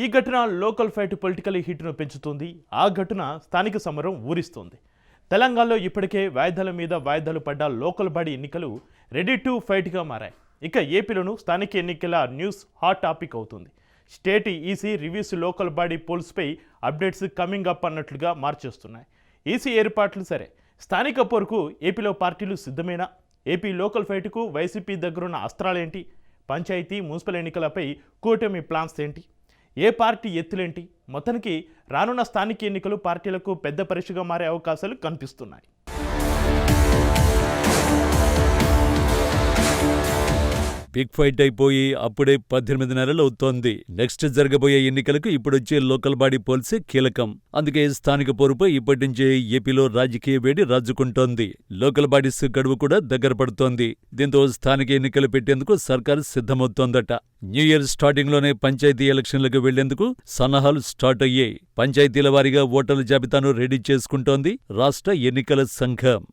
ఈ ఘటన local fight political హీట్ను పెంచుతుంది. ఆ ఘటన స్థానిక సమరం ఊరిస్తుంది. తెలంగాణలో ఇప్పటికే వాయిదాల మీద వాయిదాలు పడ్డ లోకల్ బాడీ ఎన్నికలు రెడీ టు ఫైట్గా మారాయి. ఇక ఏపీలోనూ స్థానిక ఎన్నికల న్యూస్ హాట్ టాపిక్ అవుతుంది. State EC reviews local body పోల్స్పై అప్డేట్స్ కమింగ్ అప్ అన్నట్లుగా మార్చేస్తున్నాయి. ఈసీ ఏర్పాట్లు సరే, స్థానిక పోరుకు ఏపీలో పార్టీలు సిద్ధమేనా? ఏపీ లోకల్ ఫైట్కు వైసీపీ దగ్గరున్న అస్త్రాలేంటి? పంచాయతీ మున్సిపల్ ఎన్నికలపై కూటమి ప్లాన్స్ ఏంటి? ఏ పార్టీ ఎత్తులేంటి? మొత్తానికి రానున్న స్థానిక ఎన్నికలు పార్టీలకు పెద్ద పరీక్షగా మారే అవకాశాలు కనిపిస్తున్నాయి. బిగ్ ఫైట్ అయిపోయి అప్పుడే 18 నెలలు అవుతోంది. నెక్స్ట్ జరగబోయే ఎన్నికలకు ఇప్పుడొచ్చే లోకల్ బాడీ పోల్సే కీలకం. అందుకే స్థానిక పోరుపై ఇప్పటి నుంచే ఏపీలో రాజకీయ వేడి రాజుకుంటోంది. లోకల్ బాడీస్ గడువు కూడా దగ్గర పడుతోంది. దీంతో స్థానిక ఎన్నికలు పెట్టేందుకు సర్కారు సిద్ధమవుతోందట. న్యూ ఇయర్ స్టార్టింగ్లోనే పంచాయతీ ఎలక్షన్లకు వెళ్లేందుకు సన్నాహాలు స్టార్ట్ అయ్యాయి. పంచాయతీల వారీగా ఓటర్ల జాబితాను రెడీ చేసుకుంటోంది రాష్ట్ర ఎన్నికల సంఘం.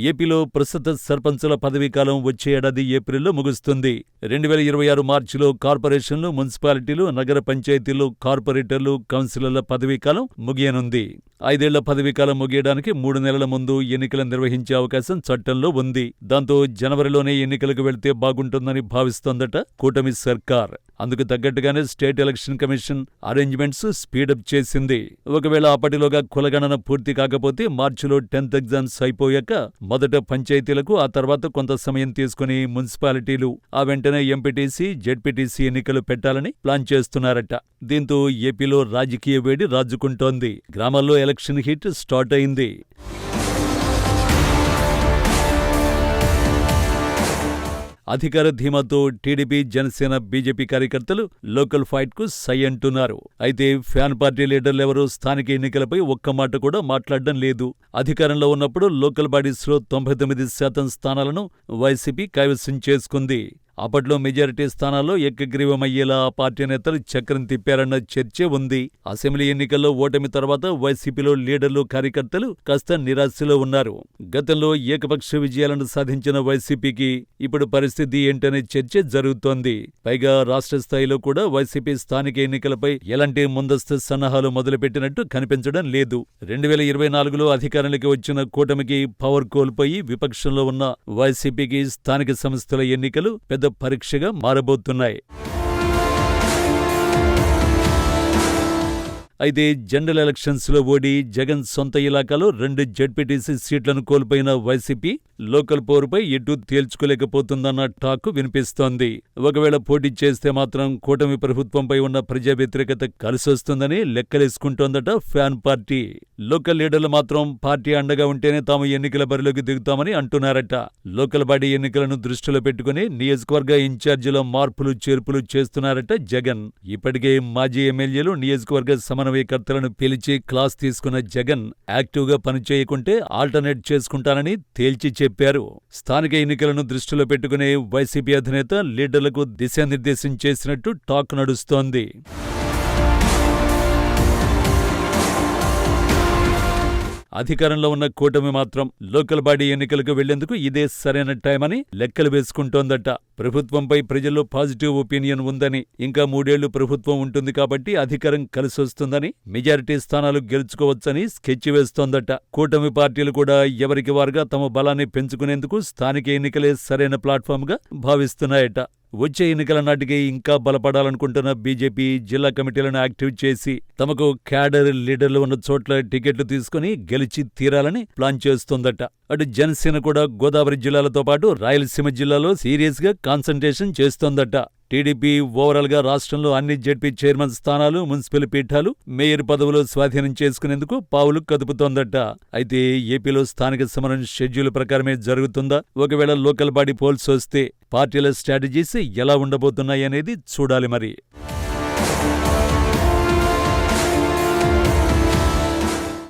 ఏపీలో ప్రస్తుత సర్పంచుల పదవీకాలం వచ్చే ఏడాది ఏప్రిల్లో ముగుస్తుంది. 2026 మార్చిలో కార్పొరేషన్లు, మున్సిపాలిటీలు, నగర పంచాయతీలు, కార్పొరేటర్లు, కౌన్సిలర్ల పదవీకాలం ముగియనుంది. 5 ఏళ్ల పదవీకాలం ముగియడానికి 3 నెలల ముందు ఎన్నికలు నిర్వహించే అవకాశం చట్టంలో ఉంది. దాంతో జనవరిలోనే ఎన్నికలకు వెళ్తే బాగుంటుందని భావిస్తోందట కూటమి సర్కార్. అందుకు తగ్గట్టుగానే state election commission arrangements speed up చేసింది. ఒకవేళ అప్పటిలోగా కులగణన పూర్తి కాకపోతే మార్చిలో 10th ఎగ్జామ్స్ అయిపోయాక మొదట పంచాయతీలకు, ఆ తర్వాత కొంత సమయం తీసుకుని మున్సిపాలిటీలు, ఆ వెంటనే ఎంపీటీసీ, జెడ్పీటీసీ ఎన్నికలు పెట్టాలని ప్లాన్ చేస్తున్నారట. దీంతో ఏపీలో రాజకీయ వేడి రాజుకుంటోంది. గ్రామాల్లో ఎలక్షన్ హీట్ స్టార్ట్ అయింది. అధికార ధీమాతో టీడీపీ, జనసేన, బీజేపీ కార్యకర్తలు లోకల్ ఫైట్కు సై అంటున్నారు. అయితే ఫ్యాన్ పార్టీ లీడర్లెవరూ స్థానిక ఎన్నికలపై ఒక్క మాట కూడా మాట్లాడడం లేదు. అధికారంలో ఉన్నప్పుడు లోకల్ బాడీస్లో 99% స్థానాలను వైసీపీ కైవసం చేసుకుంది. అప్పట్లో మెజారిటీ స్థానాల్లో ఏకగ్రీవమయ్యేలా ఆ పార్టీ నేతలు చక్రం తిప్పారన్న చర్చే ఉంది. అసెంబ్లీ ఎన్నికల్లో ఓటమి తర్వాత వైసీపీలో లీడర్లు, కార్యకర్తలు కాస్త నిరాశలో ఉన్నారు. గతంలో ఏకపక్ష విజయాలను సాధించిన వైసీపీకి ఇప్పుడు పరిస్థితి ఏంటనే చర్చ జరుగుతోంది. పైగా రాష్ట్ర స్థాయిలో కూడా వైసీపీ స్థానిక ఎన్నికలపై ఎలాంటి ముందస్తు సన్నాహాలు మొదలుపెట్టినట్టు కనిపించడం లేదు. 2024లో అధికారంలోకి వచ్చిన కూటమికి పవర్ కోల్పోయి విపక్షంలో ఉన్న వైసీపీకి స్థానిక సంస్థల ఎన్నికలు పెద్ద పరీక్షగా మారబోతున్నాయి. అయితే జనరల్ ఎలక్షన్స్లో ఓడి జగన్ సొంత ఇలాకాలో 2 జెడ్పీటీసీ సీట్లను కోల్పోయిన వైసీపీ లోకల్ పోరుపై ఎటూ తేల్చుకోలేకపోతుందన్న టాక్ వినిపిస్తోంది. ఒకవేళ పోటీ చేస్తే మాత్రం కూటమి ప్రభుత్వంపై ఉన్న ప్రజా వ్యతిరేకత కలిసొస్తుందని లెక్కలేసుకుంటోందట ఫ్యాన్ పార్టీ. లోకల్ లీడర్లు మాత్రం పార్టీ అండగా ఉంటేనే తాము ఎన్నికల బరిలోకి దిగుతామని అంటున్నారట. లోకల్ బాడీ ఎన్నికలను దృష్టిలో పెట్టుకుని నియోజకవర్గ ఇన్ఛార్జీల మార్పులు, చేర్పులు చేస్తున్నారట జగన్. ఇప్పటికే మాజీ ఎమ్మెల్యేలు, నియోజకవర్గ సమన్వయకర్తలను పిలిచి క్లాస్ తీసుకున్న జగన్ యాక్టివ్గా పనిచేయకుంటే ఆల్టర్నేట్ చేసుకుంటానని తేల్చి చెప్పారు. స్థానిక ఎన్నికలను దృష్టిలో పెట్టుకునే వైసీపీ అధినేత లీడర్లకు దిశానిర్దేశం చేసినట్టు టాక్ నడుస్తోంది. అధికారంలో ఉన్న కూటమి మాత్రం లోకల్ బాడీ ఎన్నికలకు వెళ్లేందుకు ఇదే సరైన టైమని లెక్కలు వేసుకుంటోందట. ప్రభుత్వంపై ప్రజల్లో పాజిటివ్ ఒపీనియన్ ఉందని, ఇంకా 3 ఏళ్లు ప్రభుత్వం ఉంటుంది కాబట్టి అధికారం కలిసొస్తుందని, మెజారిటీ స్థానాలు గెలుచుకోవచ్చని స్కెచ్ వేస్తోందట. కూటమి పార్టీలు కూడా ఎవరికి వారుగా తమ బలాన్ని పెంచుకునేందుకు స్థానిక ఎన్నికలే సరైన ప్లాట్ఫామ్గా భావిస్తున్నాయట. వచ్చే ఎన్నికల నాటికి ఇంకా బలపడాలనుకుంటున్న బీజేపీ జిల్లా కమిటీలను యాక్టివ్ చేసి తమకు క్యాడర్ లీడర్లు ఉన్న చోట్ల టికెట్లు తీసుకుని గెలిచి తీరాలని ప్లాన్ చేస్తోందట. అటు జనసేన కూడా గోదావరి జిల్లాలతో పాటు రాయలసీమ జిల్లాలో సీరియస్గా కాన్సంట్రేషన్ చేస్తోందట. టీడీపీ ఓవరాల్గా రాష్ట్రంలో అన్ని జెడ్పీ చైర్మన్ స్థానాలు, మున్సిపల్ పీఠాలు, మేయర్ పదవులు స్వాధీనం చేసుకునేందుకు పావులు కదుపుతోందట. అయితే ఏపీలో స్థానిక సమరం షెడ్యూల్ ప్రకారమే జరుగుతుందా? ఒకవేళ లోకల్ బాడీ పోల్స్ వస్తే పార్టీల స్ట్రాటజీస్ ఎలా ఉండబోతున్నాయనేది చూడాలి మరి.